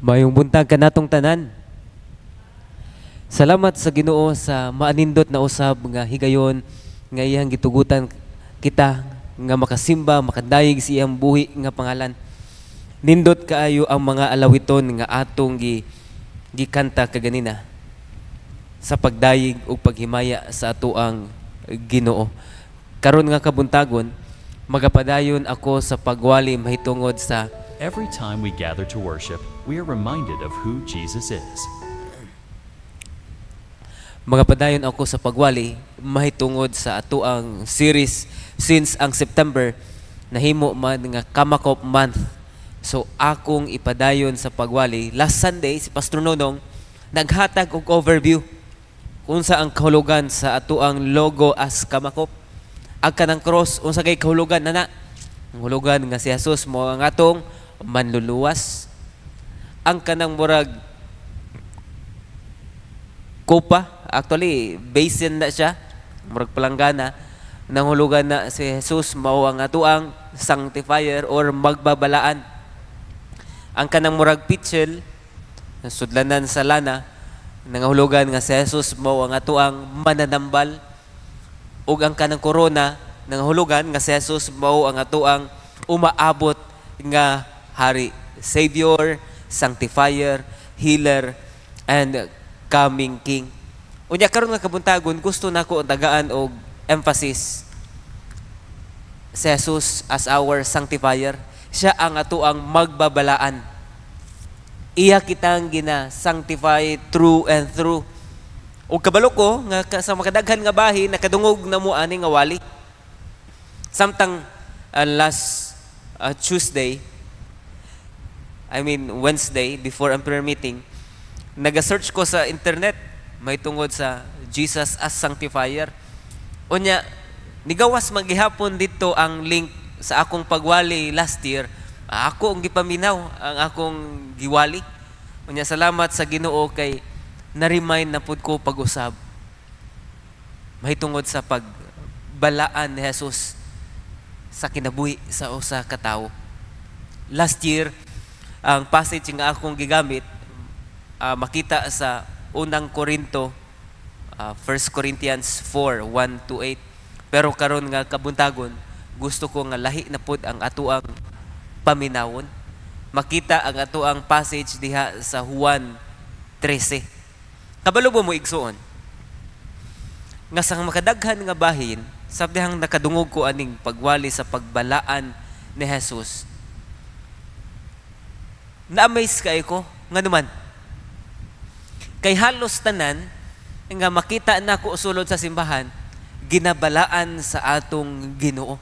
Mayong buntag kanatong tanan. Salamat sa Ginoo sa maanindot na usab nga higayon nga iyang gitugutan kita nga makasimba, makadayeg sa iyang buhi nga pangalan. Nindot kaayo ang mga alawiton nga atong gikanta kaganina sa pagdayeg ug paghimaya sa atoang Ginoo. Karon nga kabuntagon, magapadayon ako sa pagwali mahitungod sa Every time we gather to worship, we are reminded of who Jesus is. magapadayon ako sa pagwali mahitungod sa atoang series since ang September nahimo man nga Kamakop month. So akong ipadayon sa pagwali last Sunday si Pastor Nonong naghatag og overview unsa ang kahulugan sa atoang logo as Kamakop. Ang kanang cross unsa kay kahulugan nana? Ang hulugan nga si Jesus mo ang atong manluluwas. Ang kanang murag kopa, actually basin na siya, murag palanggana, nang hulugan na si Jesus mao ang atuang sanctifier or magbabalaan. Ang kanang murag pitchel, sudlanan sa lana, nangahulugan nga si Jesus mao ang atuang mananambal. Ug ang kanang corona, nangahulugan nga si Jesus mao ang atuang umaabot nga hari, Savior, Sanctifier, Healer, and Coming King. Unya karon nga kabuntagon, gusto nako tagaan og emphasis si Jesus as our Sanctifier. Siya ang atuang magbabalaan. Iya kitang gina-sanctify through and through. Ug kabalo ko nga sa makadaghan nga bahin nakadungog na mo ani nga wali. Samtang last Wednesday, before ang prayer meeting, nag-search ko sa internet may tungod sa Jesus as Sanctifier. Unya, nigawas maghihapon dito ang link sa akong pagwali last year. Ako ang gipaminaw ang akong giwali. Unya, salamat sa Ginoo kay na-remind na pud ko pag-usab mahitungod sa pagbalaan ni Jesus sa kinabuhi sa usa ka tawo. Last year, ang passage nga akong gigamit makita sa unang Korinto, 1 Corinthians 4:1-8. Pero karon nga kabuntagon, gusto ko nga lahi na pud ang atuang paminawon. Makita ang atuang passage diha sa Juan 13. Kabalo mo igsuon nga sa makadaghan nga bahin, sabdihang nakadungog ko aning pagwali sa pagbalaan ni Jesus. Na-amaze kay ko nga naman kay halos tanan nga makita na ko usulod sa simbahan ginabalaan sa atong Ginoo.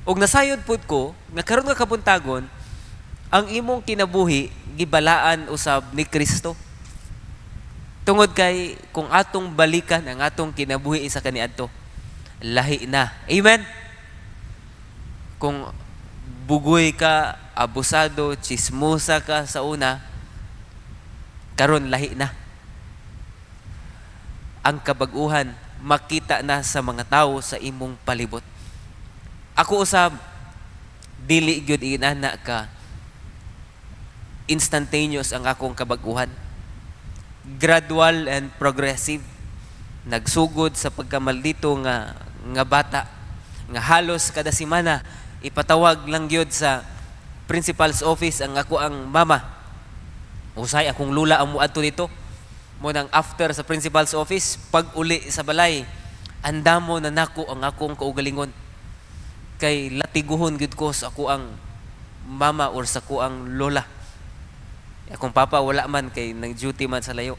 Og nasayod pud ko nga karon nga kabuntagon ang imong kinabuhi gibalaan usab ni Kristo. Tungod kay kung atong balikan ang atong kinabuhi sa kaniadto, lahi na. Amen. Kung bugoy ka, abusado, chismosa ka sa una, karon lahi na. Ang kabag-uhan makita na sa mga tao sa imong palibot. Ako usab dili gyud inana ka instantaneous ang akong kabag-uhan. Gradual and progressive. Nagsugod sa pagkamaldito nga bata nga halos kada semana ipatawag lang gyud sa principal's office ang ako ang mama. Usay akong lula ang muadto dito. Mo nang after sa principal's office, pag uli sa balay, andamo na nako ang akong kaugalingon. Kay latiguhon gyud ko sa ako ang mama or sa ako ang lola. Akong papa wala man kay nag-duty man sa layo.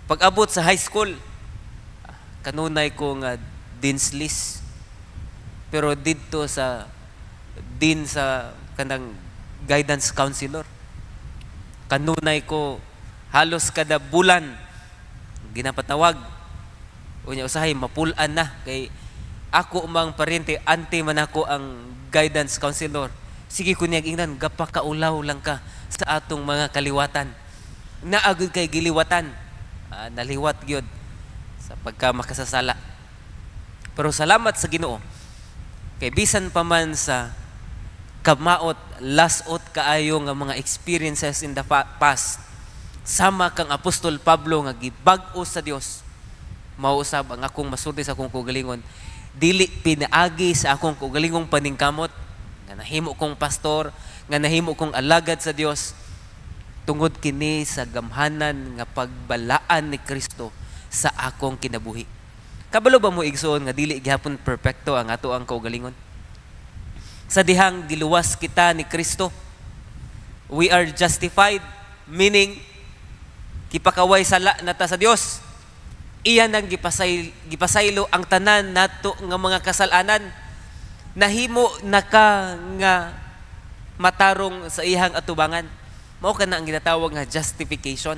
Pag abot sa high school, kanunay ko nga dean's list. Pero dito sa dean sa kanang guidance counselor, kanunay ko halos kada bulan ginapatawag. Unya usahay mapulan na kay ako mang parente ante man ako ang guidance counselor. Sige kunyag ingnan gapakaulaw lang ka sa atong mga kaliwatan. Naagud kay giliwatan. Naliwat gyud sa pagka makasasala. Pero salamat sa Ginoo kay bisan pa man sa kamaot, lasot kaayo nga mga experiences in the past. Sama kang Apostol Pablo nga gibag-o sa Dios. Mausab ang akong masulti sa akong kaugalingon. Dili pinaagi sa akong kaugalingong paningkamot nga nahimo kong pastor, nga nahimo kong alagad sa Dios tungod kini sa gamhanan nga pagbalaan ni Kristo sa akong kinabuhi. Kabalo ba mo igsoon nga dili gihapon perpekto ang ato ang kaugalingon? Sa dihang giluwas kita ni Kristo, we are justified, meaning gipakaway sala nata sa Dios. Iyan ang gipasaylo ang tanan nato nga mga kasalanan. Nahimo naka nga matarong sa iyang atubangan. Mao kana ang ginatawag nga justification.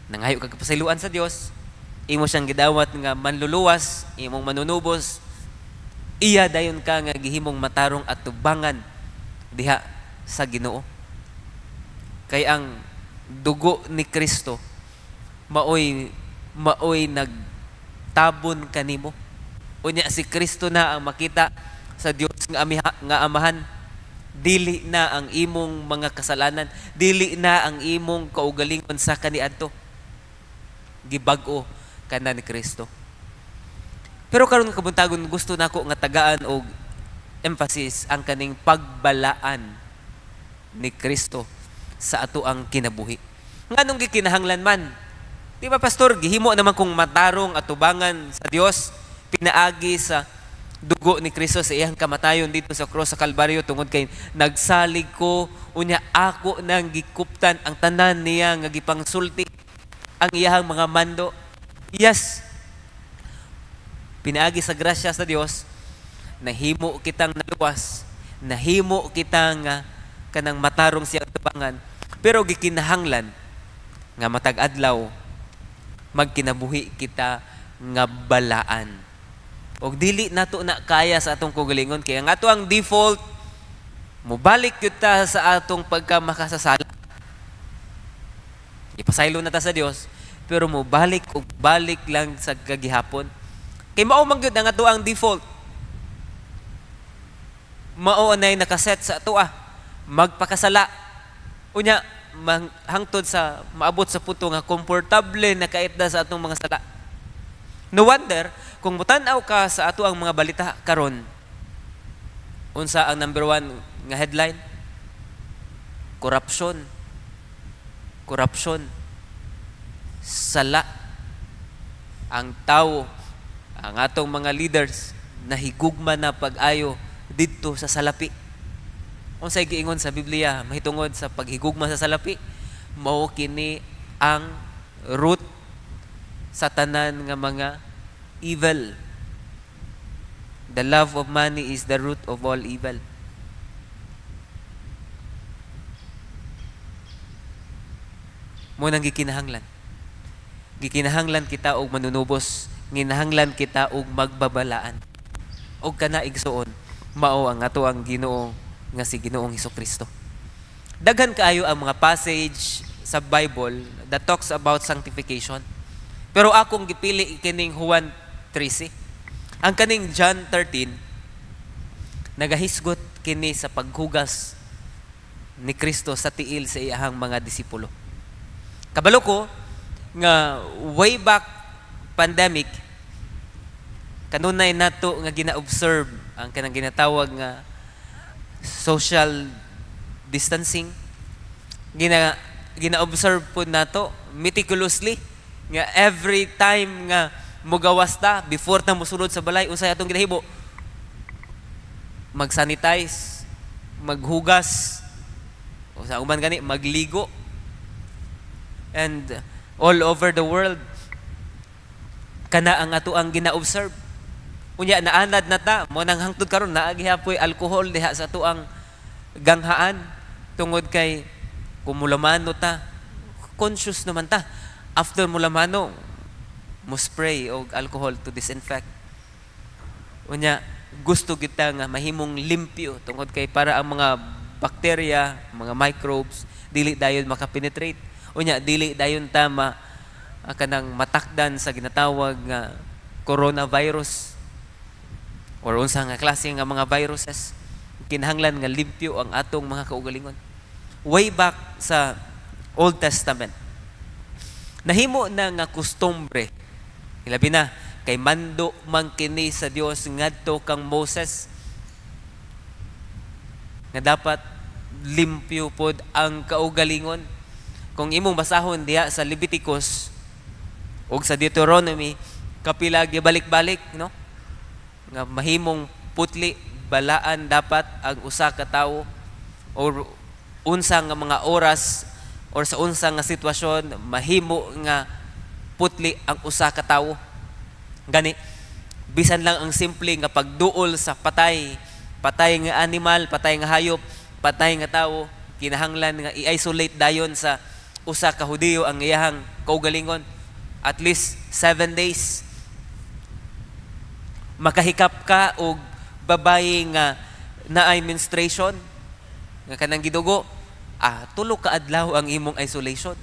Nangayo kag pasayloan sa Dios, imo siyang gidawat nga manluluwas, imong manunubos. Iya dayon ka nga gihimong matarong atubangan diha sa Ginoo. Kay ang dugo ni Kristo maoy nagtabon kanimo. Unya si Kristo na ang makita sa Dios nga amahan. Dili na ang imong mga kasalanan, dili na ang imong kaugalingon sa kaniadto. Gibag-o kana ni Kristo. Pero karon nga kabuntagon gusto nako nga tagaan og emphasis ang kaning pagbalaan ni Kristo sa ato ang kinabuhi. Nganong gikinahanglan man? Di ba pastor, gihimo naman kung matarong atubangan sa Dios, pinaagi sa dugo ni Kristo sa iyang kamatayon dito sa cross sa Kalbaryo tungod kay nagsalig ko unya ako nang gikuptan ang tanan niya nga gipangsulti ang iyang mga mando. Yes. Pinaagi sa grasya sa Dios, nahimo kitang naluwas, nahimo kitang kanang matarong siya atubangan, pero gikinahanglan nga matag adlaw magkinabuhi kita nga balaan. Og dili nato na kaya sa atong kaugalingon kay ang ato ang default mobalik kita sa atong pagkamakasasala. Ipasaylo na ta sa Dios, pero mobalik og balik lang sa kagihapon. Kay mao man gyud ang ato ang default. Mao anay nakaset sa ato magpakasala. Unya hangtod sa maabot sa puto nga komportable na kaitda sa atong mga sala. No wonder kung mutan-aw ka sa ato ang mga balita karon, unsa ang number 1 nga headline? Corruption. Sala. Ang tao, ang atong mga leaders nahigugma na pag-ayo didto sa salapi. Unsay giingon sa Biblia mahitungod sa paghigugma sa salapi? Mao kini ang root sa tanan nga mga evil. The love of money is the root of all evil. Mo nang gikinahanglan. Gikinahanglan kita og manunubos, ginahanglan kita og magbabalaan. Og kana igsuon, mao ang ato ang Ginoo nga si Ginoong Hesukristo. Daghan kaayo ang mga passage sa Bible that talks about sanctification. Pero akong gipili kining Juan 13. Ang kaning John 13 nagahisgot kini sa paghugas ni Kristo sa tiil sa iyang mga disipulo. Kabalo ko nga way back pandemic kanunay nato nga gina-observe ang kanang ginatawag nga social distancing. Gina-observe po nato meticulously nga every time nga mugawas ta before ta mosulod sa balay unsay atong ginahimo? Mag-sanitize, maghugas, o sa uman gani magligo. And all over the world kana ang ato ang gina-observe. Unya naanad na ta mo nang hangtod karon naagi hapoy alcohol diha sa ato ang ganghaan tungod kay kumulamano ta conscious naman ta after mulamano mo spray og alcohol to disinfect. Unya gusto kita nga mahimong limpyo tungod kay para ang mga bacteria, mga microbes dili dayon makapenetrate. Unya dili dayon ta kanang matakdan sa ginatawag nga coronavirus or unsa nga klase nga mga viruses. kinahanglan nga limpyo ang atong mga kaugalingon. Way back sa Old Testament, nahimo na nga kustombre, ilabi na, kay mando man kini sa Dios ngadto kang Moses, nga dapat limpyo pod ang kaugalingon. Kung imong basahon diha sa Leviticus ug sa Deuteronomy, kapila gibalik-balik, no? Nga mahimong putli, balaan dapat ang usa ka tawo, or unsa nga mga oras or sa unsa nga sitwasyon mahimo nga putli ang usa ka tawo. Gani, bisan lang ang simple nga pagduol sa patay nga animal, patay nga hayop, patay nga tawo, kinahanglan nga i-isolate dayon sa usa ka Hudiyo ang iyahang kaugalingon at least 7 days. Makahikap ka og babaye nga naay menstruation nga kanang gidugo, tulo ka adlaw ang imong isolation.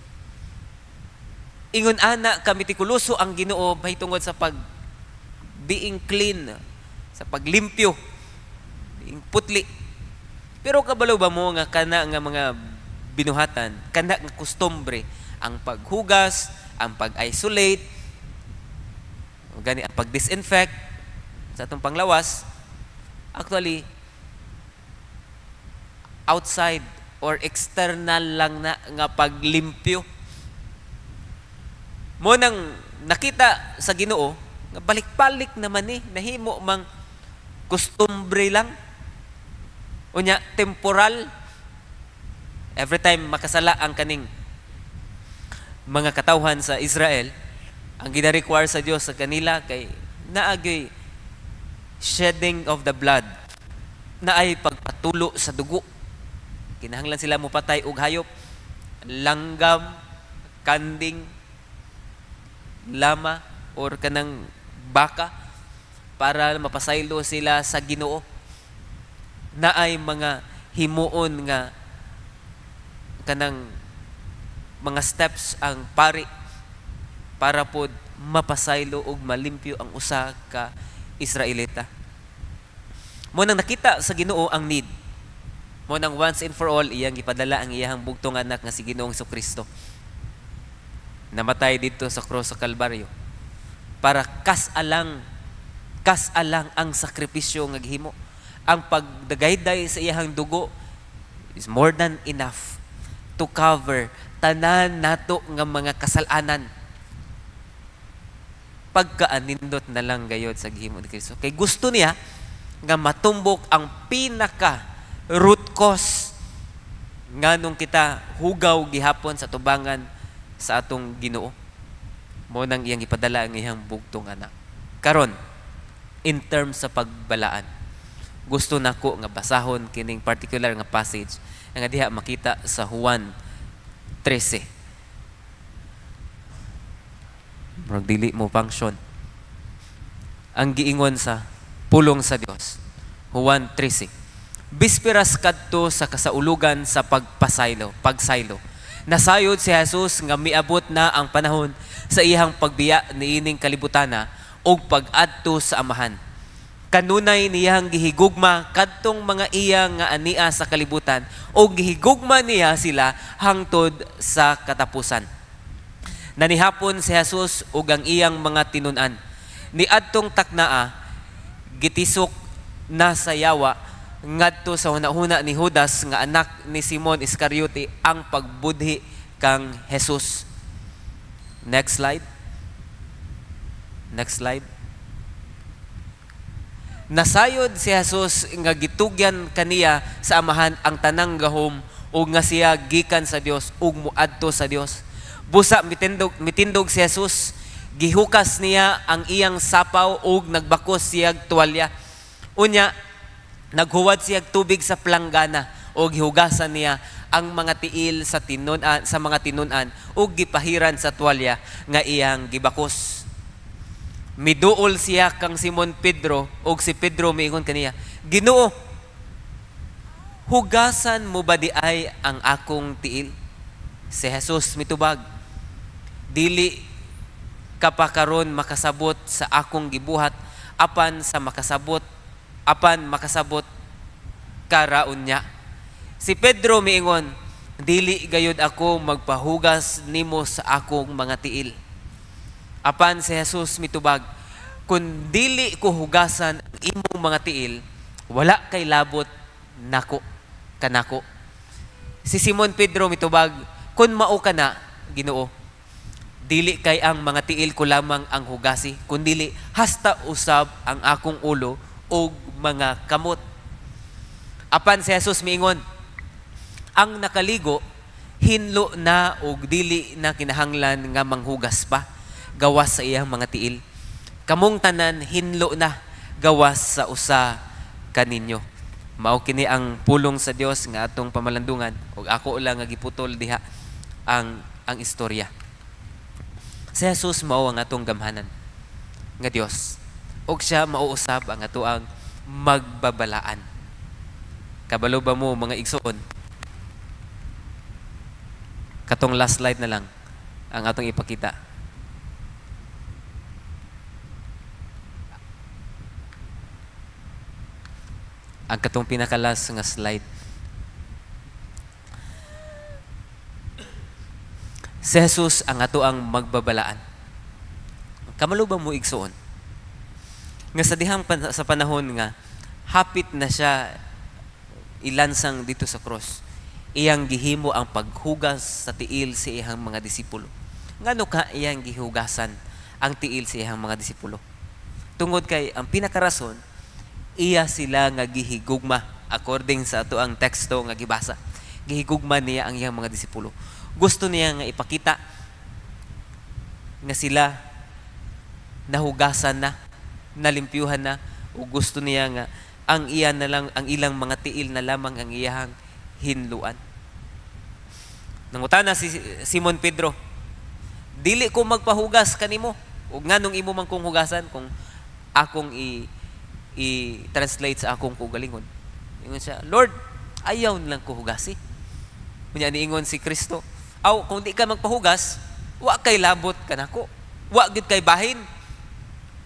Ingon ana ka mitikuloso ang Ginoo mahitungod sa being clean, sa paglimpyo, being putli. Pero kabalo ba mo nga kana nga mga binuhatan, kana nga kustombre, ang paghugas, ang pag-isolate, gani ang pag-disinfect sa atong panglawas, actually outside or external lang na nga paglimpyo. Mo nang nakita sa Ginoo nga balik-balik naman nahimo mang kustombre lang, unya temporal. Every time makasala ang kaning mga katawhan sa Israel, ang gina-require sa Dios sa kanila kay naagay shedding of the blood, naay pagpatulo sa dugo. Kinahanglan sila mopatay og hayop, langgam, kanding, lama or kanang baka para mapasaylo sila sa Ginoo. Naay mga himuon nga kanang mga steps ang pari para pod mapasaylo og malimpyo ang usa ka Israelita. Mo nang nakita sa Ginoo ang need, mo nang once and for all iyang gipadala ang iyahang bugtong anak nga si Ginoong Jesucristo. Namatay dito sa cross sa Kalbaryo para kasalang ang sakripisyo nga gihimo. Ang pagdagayday sa iyahang dugo is more than enough to cover tanan nato nga mga kasalanan. Pagkaanindot na lang gayod sa gihimo ni Kristo. Kay gusto niya nga matumbok ang pinaka root cause nganong kita hugaw gihapon sa tubangan sa atong Ginoo. Mo nang iyang ipadala ang iyang bugtong anak. Karon, in terms sa pagbalaan, gusto nako nga basahon kining particular nga passage nga diha makita sa Juan 13. Murag dili mo function. Ang giingon sa pulong sa Dios. Juan 13. Bisperas kadto sa kasaulugan sa pagsaylo. Nasayod si Jesus nga miabot na ang panahon sa iyang pagbiya niining kalibutana og pag-adto sa Amahan. Kanunay niyang gihigugma kadtong mga iya nga ania sa kalibutan og gihigugma niya sila hangtod sa katapusan. Nanihapon si Jesus ug ang iyang mga tinun-an. Niadtong taknaa, gitisok na sa yawa ngadto sa hunahuna ni Judas nga anak ni Simon Iscariote ang pagbudhi kang Jesus. Next slide. Nasayod si Jesus nga gitugyan kaniya sa Amahan ang tanang gahom ug nga siya gikan sa Dios ug muadto sa Dios. Busa mitindog si Jesus, gihukas niya ang iyang sapaw ug nagbakos siya tuwalya. Unya naghuwad siya tubig sa planggana ug gihugasan niya ang mga tiil sa mga tinun-an ug gipahiran sa tuwalya nga iyang gibakos. Miduol siya kang Simon Pedro ug si Pedro miingon kaniya, Ginoo, hugasan mo ba di ay ang akong tiil? Si Jesus mitubag, dili ka pa karon makasabot sa akong gibuhat apan makasabot karaon niya. Si Pedro miingon, dili gayud ako magpahugas nimo sa akong mga tiil. Apan si Jesus mitubag, kung dili ko hugasan ang imong mga tiil, wala kay labot kanako. Si Simon Pedro mitubag, kun mao ka na, Ginoo, dili kay ang mga tiil ko lamang ang hugasi, kundili hasta usab ang akong ulo o mga kamot. Apan si Jesus miingon, ang nakaligo, hinlo na o dili na kinahanglan nga manghugas pa, gawas sa iyang mga tiil. Kamong tanan, hinlo na, gawas sa usa kaninyo. Mao kini ang pulong sa Dios nga atong pamalandungan, ug ako lang nga giputol diha ang istorya. Si Jesus mao ang atong gamhanan nga Dios, ug siya mauusab ang atoang magbabalaan. Kabalo ba mo mga igsoon? Katong last slide na lang ang atong ipakita. Ang katong pinakalas nga slide. Si Jesus ang atoang magbabalaan. Kamalo ba mo igsoon? Nga sa dihang sa panahon nga hapit na siya ilansang dito sa cross, iyang gihimo ang paghugas sa tiil sa iyang mga disipulo. Ngano ka iyang gihugasan ang tiil sa iyang mga disipulo? Tungod kay ang pinakarason, iya sila nga gihigugma according sa ato ang teksto nga gibasa. Gihigugma niya ang iyang mga disipulo. Gusto niya nga ipakita nga sila nahugasan na, nalimpyuhan na, o gusto niya nga ang ilang mga tiil na lamang ang iyang hinluan. Nangutana si Simon Pedro, dili ko magpahugas kanimo, ug nganong imo man kong hugasan kung akong i-translate sa akong kugalingon. Ingon siya, Lord, ayaw nilang ko hugasi. Kunya niingon si Kristo, aw kung di ka magpahugas, wa kay labot kanako. Wa gid kay bahin.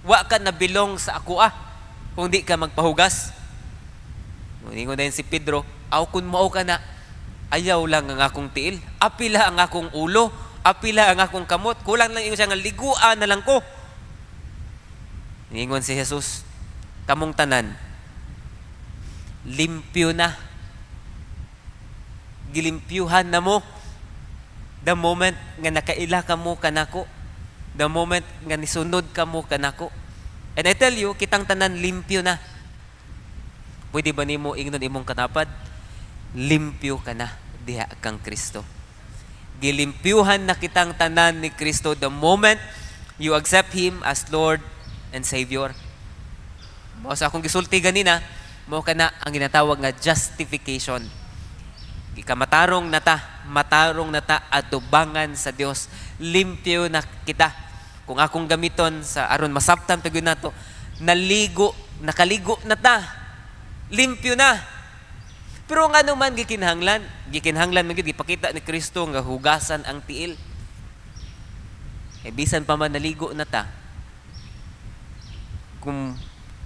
Wa ka nabilong sa ako kung di ka magpahugas. Niingon din si Pedro, aw kun mao ka na, ayaw lang ang akong tiil, apila ang akong ulo, apila ang akong kamot, kulang lang ingon siya nga liguan na lang ko. Niingon si Jesus, kamong tanan limpyo na, gilimpyuhan na mo the moment nga nakaila ka mo kanako, the moment nga nisunod ka mo kanako. And I tell you, kitang tanan limpyo na. Pwede ba nimo ingnon imong katapad? Limpyo ka na diha kang Kristo. Gilimpyuhan na kitang tanan ni Kristo the moment you accept Him as Lord and Savior. Mao sa akong gisulti ganina, mao kana ang ginatawag nga justification. Matarong na ta atubangan sa Dios. Limpyo na kita. Kung akong gamiton sa aron masabtan pagud nato, nakaligo na ta. Limpyo na. Pero nga naman gikinhanglan man gid ipakita ni Kristo nga hugasan ang tiil. Bisan pa man naligo na ta, kung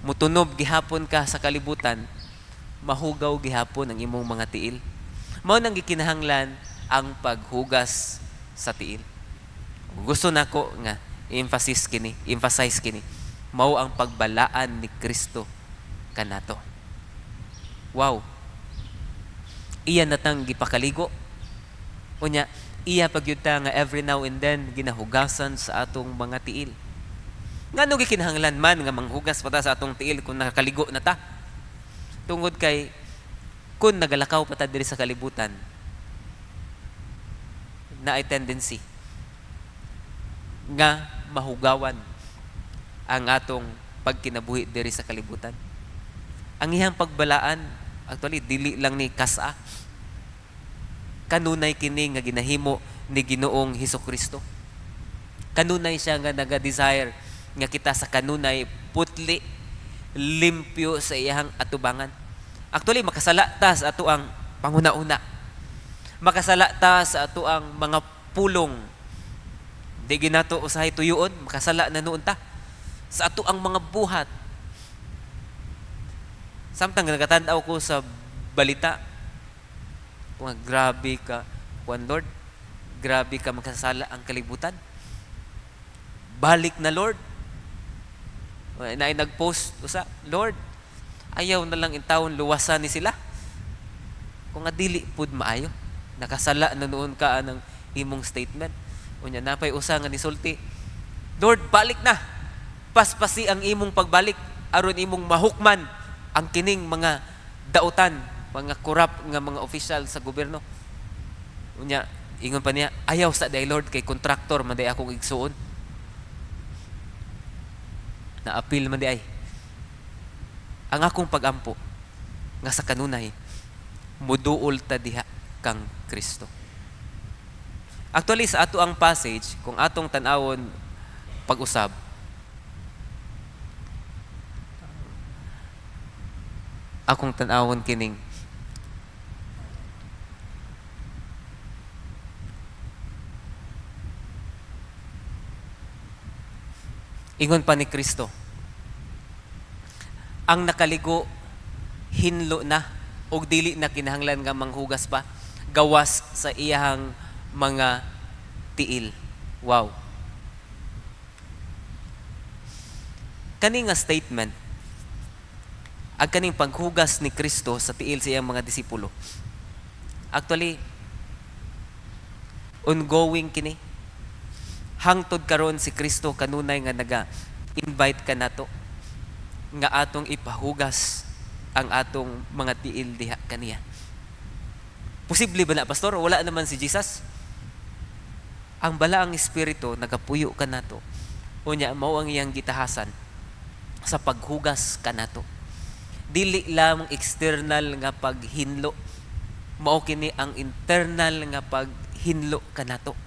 mutunob gihapon ka sa kalibutan, mahugaw gihapon ang imong mga tiil. Mao nang gikinahanglan ang paghugas sa tiil. Gusto nako nga emphasize kini. Mao ang pagbalaan ni Kristo kanato. Wow. Iya natang gipakaligo. Unya, iya pagyuta nga every now and then ginahugasan sa atong mga tiil. Ngano gikinahanglan man nga manghugas pa ta sa atong tiil kung nakakaligo na ta? Tungod kay kung nagalakaw pa ta diri sa kalibutan, na ay tendency nga mahugawan ang atong pagkinabuhi diri sa kalibutan. Ang iyang pagbalaan, actually, dili lang ni kasa. Kanunay kini nga ginahimo ni Ginoong Hesukristo. Kanunay siya nga naga-desire nga kita sa kanunay putli, limpyo sa iyang atubangan. Actually, makasala ta sa ato ang panguna-una. Makasala ta sa ato ang mga pulong. Di ginato usahay tuyoon, makasala na noon ta. Sa ato ang mga buhat. Samtang nagkatanaw ko sa balita. Kung grabe ka, kuan Lord, grabe ka makasala ang kalibutan. Balik na Lord. Na ay nag-post usa, Lord, ayaw na lang in taon luwasan ni sila. Kung nga dili pud maayo, nakasala na noon ka ng imong statement. Unya napay usa nga nisulti, Lord, balik na. Paspasi ang imong pagbalik aron imong mahukman ang kining mga dautan, mga korap nga mga opisyal sa gobyerno. Unya ingon pa niya, ayaw sa day Lord kay kontraktor man day akong igsuon. Na-appeal man di ay. Ang akong pagampo nga sa kanunay, muduol ta diha kang Kristo. Actually, sa ato ang passage, kung atong tanawon pag-usab, akong tanawon kining ingon pa ni Kristo, ang nakaligo hinlo na og dili na kinahanglan nga manghugas pa gawas sa iyahang mga tiil. Wow. Kani nga statement, ang kaning paghugas ni Kristo sa tiil sa iyang mga disipulo, actually ongoing kini. Hangtod karon si Kristo kanunay nga naga-invite ka nato nga atong ipahugas ang atong mga tiil diha kaniya. Posible ba na, pastor? Wala naman si Jesus. Ang balaang espiritu nagapuyo ka nato. Unya mao ang iyang gitahasan sa paghugas ka nato. Dili lamang external nga paghinlo, mao kini ang internal nga paghinlo ka nato.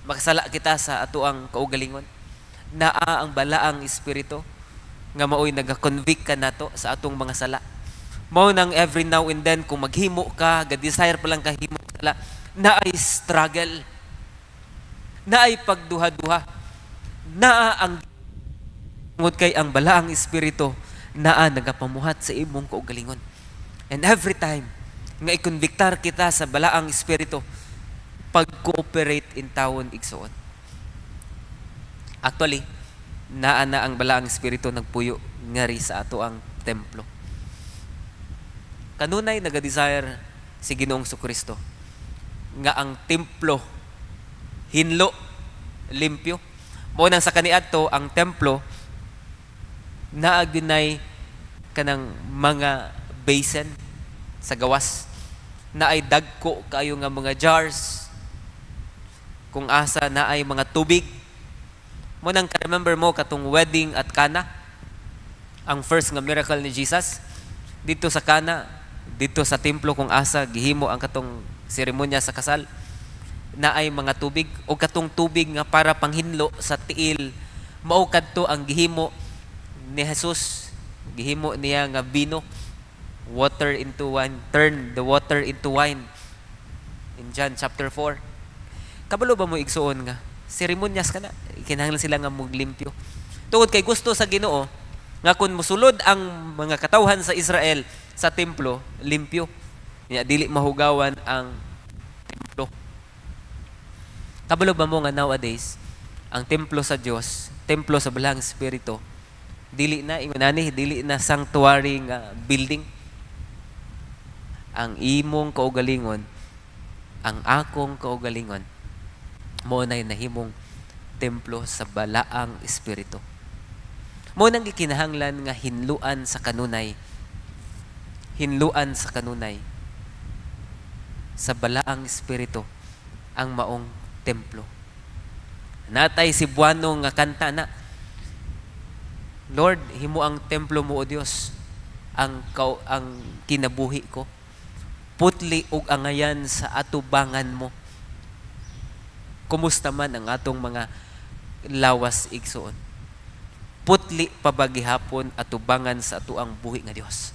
Makasala kita sa ato ang kaugalingon. Naa ang balaang espiritu nga mao'y naga-convict ka nato sa atong mga sala. Mao nang every now and then kung maghimo ka, ga-desire pa lang ka himo sala, naay struggle, naay pagduha-duha, naa ang ngod kay ang balaang espiritu naa nagapamuhat sa imong kaugalingon. And every time nga ikonbiktar kita sa balaang espiritu, pag-cooperate in tawon igsuon. Actually, naa na ang balaang espiritu nagpuyo ngari sa ato ang templo. Kanunay naga-desire si Ginoong Kristo nga ang templo hinlo, limpyo. Mo nang sa kaniadto ang templo naa ginay kanang mga basin sa gawas, naay dagko kayo nga mga jars kung asa na ay mga tubig. Mo nang ka-remember mo katong wedding at Cana, ang first nga miracle ni Jesus dito sa Cana, dito sa templo kung asa gihimo ang katong seremonya sa kasal, na ay mga tubig o katong tubig nga para panghinlo sa tiil, mao kadto ang gihimo ni Jesus. Gihimo niya nga bino, water into wine, turn the water into wine in John chapter 4. Kabalo ba mo igsuon nga seremonyas kana kinahanglan sila nga muglimpyo tungod kay gusto sa Ginoo nga kun mosulod ang mga katawhan sa Israel sa templo limpyo niya, dili mahugawan ang templo. Kabalo ba mo nga nowadays ang templo sa Dios, templo sa balaang espiritu, dili na ingonani, dili na sanctuary nga building. Ang imong kaugalingon, ang akong kaugalingon, mo na'y nahimong templo sa balaang espiritu. Mo nang gikinahanglan nga hinluan sa kanunay, hinluan sa kanunay sa balaang espiritu ang maong templo. Natay si Buano nga kanta na, Lord, himo ang templo mo o Dios, ang kinabuhi ko. Putli ug angayan sa atubangan mo. Kumusta man ang atong mga lawas igsuon? Putli pabagihapon atubangan sa atuang buhi nga Dios.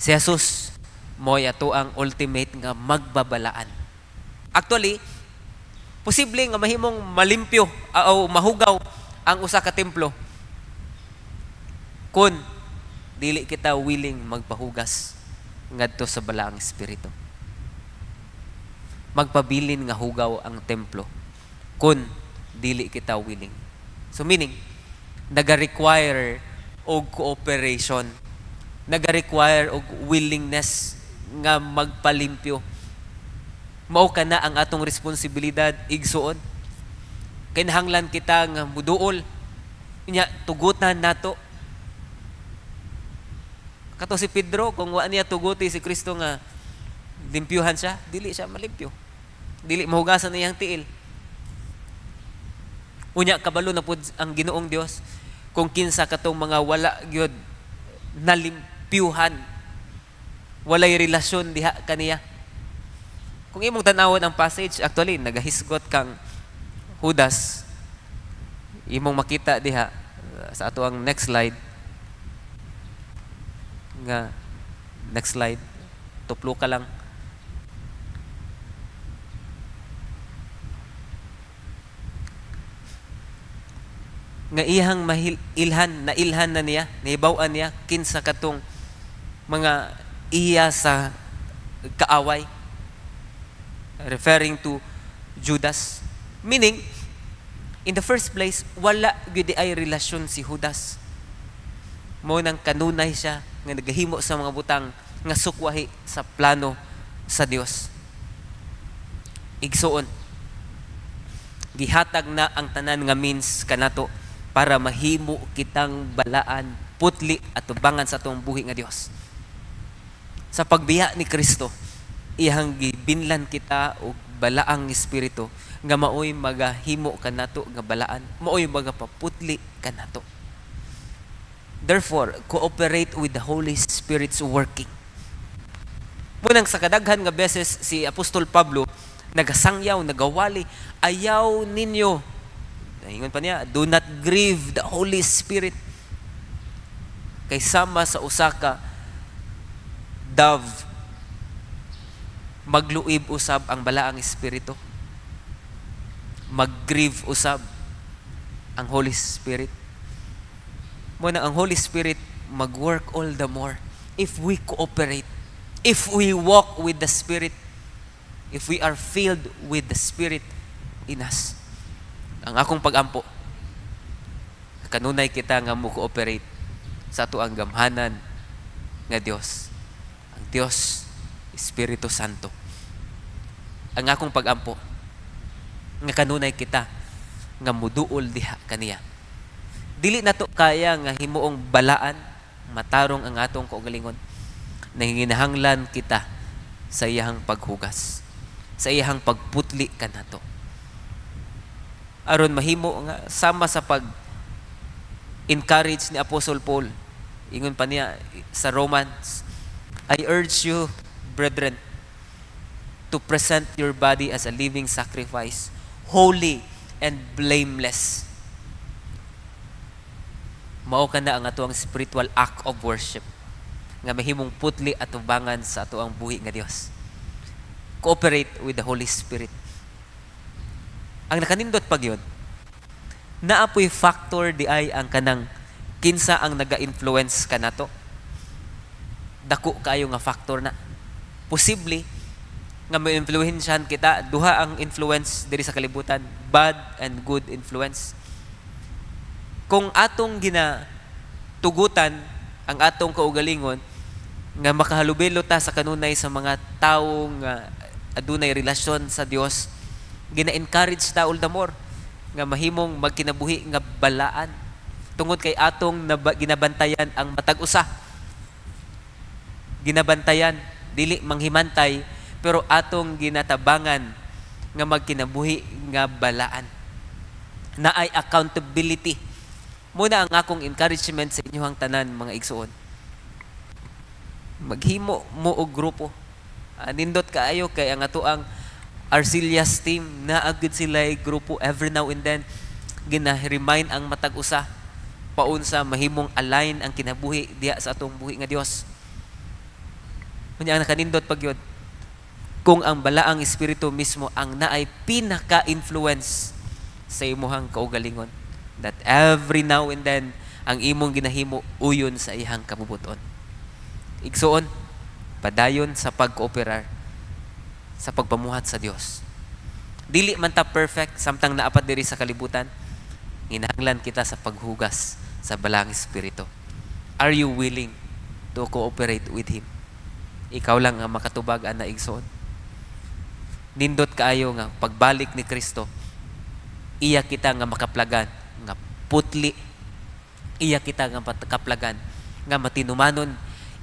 Si Jesus mo'y ato ang ultimate nga magbabalaan. Actually, posible nga mahimong malimpyo o mahugaw ang usa ka templo kun dili kita willing magpahugas ngadto sa balaang espiritu. Magpabilin nga hugaw ang templo kun dili kita willing. So meaning, naga-require og cooperation, naga-require og willingness nga magpalimpyo. Mao kana ang atong responsibilidad igsuon. Kinahanglan kita nga muduol, nya tugutan nato. Kato si Pedro, kung wa niya tuguti si Kristo nga limpyuhan siya, dili siya malimpyo. Dili mahugasan niyang tiil. Unya kabalo na pud ang Ginoong Dios kung kinsa katong mga wala gyud nalimpyuhan, walay relasyon diha kaniya. Kung imong tan-awon ang passage, actually nagahisgot kang Judas, imong makita diha sa ato ang next slide. Nga next slide, tuplo ka lang. Nga iyang ilhan na niya, nahibaw-an niya kinsa katong mga iya sa kaaway, referring to Judas. Meaning, in the first place, wala gyud ay relasyon si Judas. Mo nang kanunay siya nga nagahimo sa mga butang nga sukwahi sa plano sa Dios. Igsuon, gihatag na ang tanan nga means kanato para mahimo kitang balaan, putli at tubangan sa atong buhi nga Dios. Sa pagbiya ni Kristo, iyang gibinlan kita og balaang espiritu nga maoy magahimo kanato nga balaan, maoy magapaputli kanato. Therefore, cooperate with the Holy Spirit's working. Munang sa kadaghan nga beses si Apostol Pablo nagasangyaw, nagawali, ayaw ninyo. Ingon pa niya, do not grieve the Holy Spirit. Kay sama sa usaka dove, magluib usab ang balaang espiritu. Mag-grieve usab ang Holy Spirit. Muna ang Holy Spirit mag-work all the more if we cooperate, if we walk with the Spirit, if we are filled with the Spirit in us. Ang akong pagampo, kanunay kita nga mo cooperate sa ato ang gamhanan nga Dios, ang Dios Espiritu Santo. Ang akong pagampo nga kanunay kita nga muduol diha kaniya. Dili nato kaya nga himuong balaan, matarong ang atong kaugalingon. Nanginginahanglan kita sa iyahang paghugas, sa iyahang pagputli kanato. Aron mahimo nga sama sa pag-encourage ni Apostle Paul. Ingon pa niya sa Romans, I urge you, brethren, to present your body as a living sacrifice, holy and blameless. Mao kana ang atuang spiritual act of worship nga mahimong putli at tubangan sa atuang buhi nga Dios. Cooperate with the Holy Spirit. Ang nakanindot pag yun, naapoy factor di ay ang kanang kinsa ang naga-influence ka na to. Dako kayo nga factor na. Posible nga may influensyahan kita, duha ang influence diri sa kalibutan, bad and good influence. Kung atong ginatugutan ang atong kaugalingon, nga makahalubilo ta sa kanunay sa mga taong adunay relasyon sa Dios, gina-encourage ta all the more nga mahimong magkinabuhi nga balaan tungod kay atong ginabantayan ang matag usa. Ginabantayan, dili manghimantay, pero atong ginatabangan nga magkinabuhi nga balaan. Na ay accountability. Muna ang akong encouragement sa inyong tanan mga igsuon. Maghimo mo og grupo. Nindot kaayo kay ang ato ang Arcelia's team na agud sila ay grupo every now and then gina-remind ang matag usa paun sa mahimong align ang kinabuhi diha sa atong buhi nga Dios. Unya ang nakanindot pagyod kung ang balaang espiritu mismo ang naay pinaka-influence sa imuhang kaugalingon, that every now and then ang imong ginahimo uyon sa iyang kabubuton. Igsuon, padayon sa pag-kooperar sa pagpamuhat sa Dios. Dili man ta perfect samtang naapat diri sa kalibutan, hinahanglan kita sa paghugas sa balang espiritu. Are you willing to cooperate with Him? Ikaw lang ang makatubag ana igsoon. Nindot kaayo nga pagbalik ni Kristo, iya kita nga makaplagan nga putli, iya kita nga makaplagan nga matinumanon,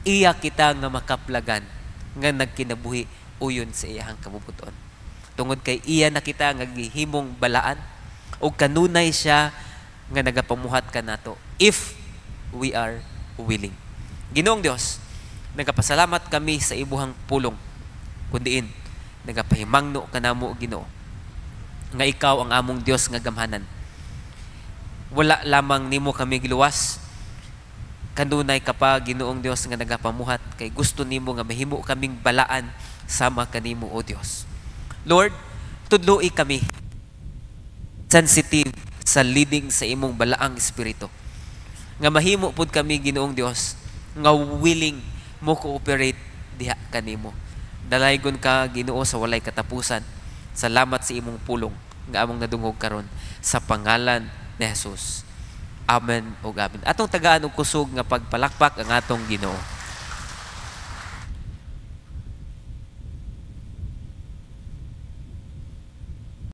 iya kita nga makaplagan nga nagkinabuhi uyon sa iyang kabubuton. Tungod kay iya na kita nga gihimong balaan o kanunay siya nga nagapamuhat ka nato if we are willing. Ginoong Dios, nagapasalamat kami sa ibuhang pulong, kundiin nagapahimangno kanamo Ginoo nga ikaw ang among Dios nga gamhanan. Wala lamang nimo kami giluwas, kanunay ka pa Ginoong Dios nga nagapamuhat, kay gusto nimo nga mahimo kaming balaan sama kanimo o Dios. Lord, tudloi kami sensitive sa leading sa imong balaang espiritu, nga mahimo pud kami Ginoong Dios nga willing mo cooperate diha kanimo. Dalaygon ka Ginoo sa walay katapusan. Salamat sa imong pulong nga among nadungog karon sa pangalan ni Jesus. Amen ug amen. Atong tagaan og kusog nga pagpalakpak ang atong Ginoo.